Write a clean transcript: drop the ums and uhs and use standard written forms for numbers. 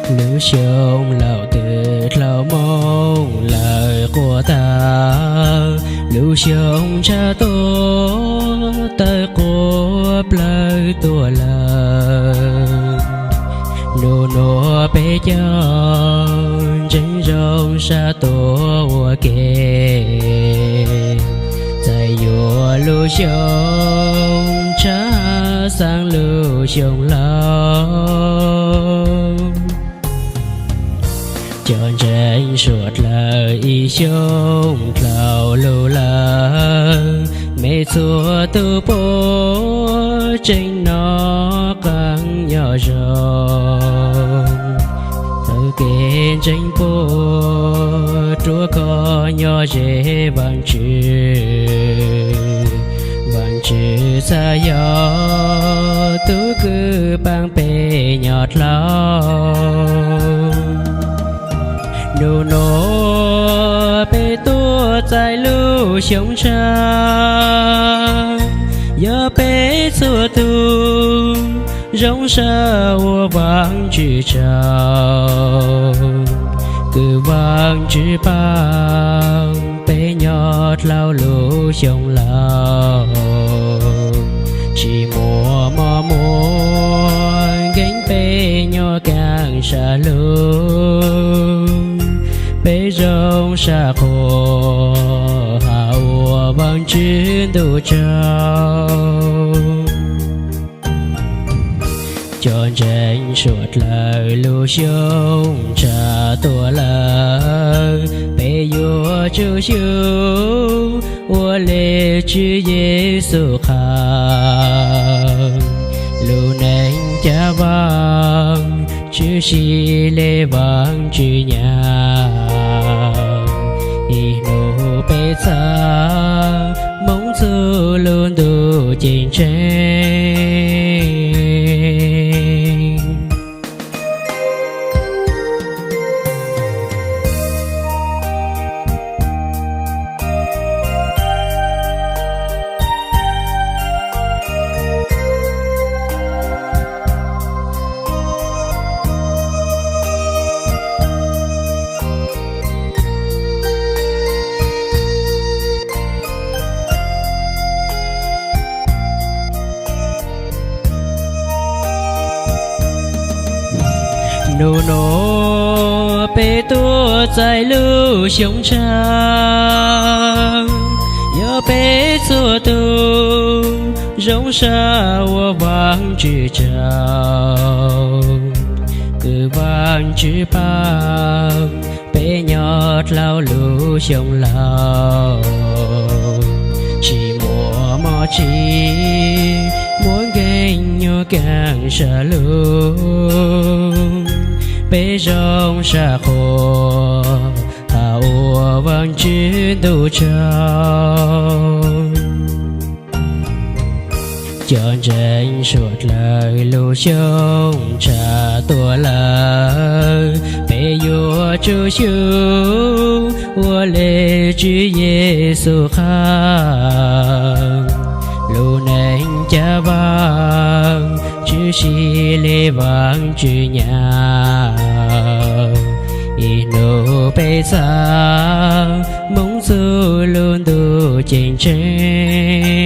Lưu sông lão tuyệt lão mong lời của ta. Lưu sông cha tổ tới của lời tua lời. Nô nô bê cho chính rong sa tổ kê. Tại dùa lưu sông cha sang lưu sông lão. Chọn tranh suốt lời ý sông lão lưu la. Mê xua tu bố tranh nó càng nhỏ rộng. Thơ kênh tranh bố chúa có nhỏ dễ bằng chữ xa gió. Tu cứ bằng bê nhọt lòng. Nô nô bê tua tại lưu sông cha. Giờ bê xua tu rong sa ua vang chữ chào. Cứ vang chữ bằng bê nhọt lao lưu sông lao. Chỉ mùa mò mùa gánh bê nhỏ càng xa lưu. Bê rong sa khổ hạ ua vang chữ đủ trao. Chọn tranh suốt lời lưu sông cha tua lời. Bê dùa chú chú ua lê chữ Giê-xu khang. Lưu nênh cha vang chữ xì lê vang chữ nhang. Ý nô bê xa mong su luôn đủ chiến tranh. Nô nô bê tua tại lưu sông cha. Giờ bê xua tu rong sa ua vang chữ chào. Cứ vang chữ bằng bê nhọt lao lưu sông lao. Chỉ mùa mò chi muốn gánh nhỏ càng xa lưu. Bê rong sa khổ hạ ua vang chữ đủ trao. Chọn tranh suốt lời lưu sông cha tua lời. Bê dùa chú chú ua lê chữ Giê-xu khang. Lưu nênh cha vang chữ xì lê vang chữ nhang. Ý nô bê xa mong su luôn đủ chiến tranh.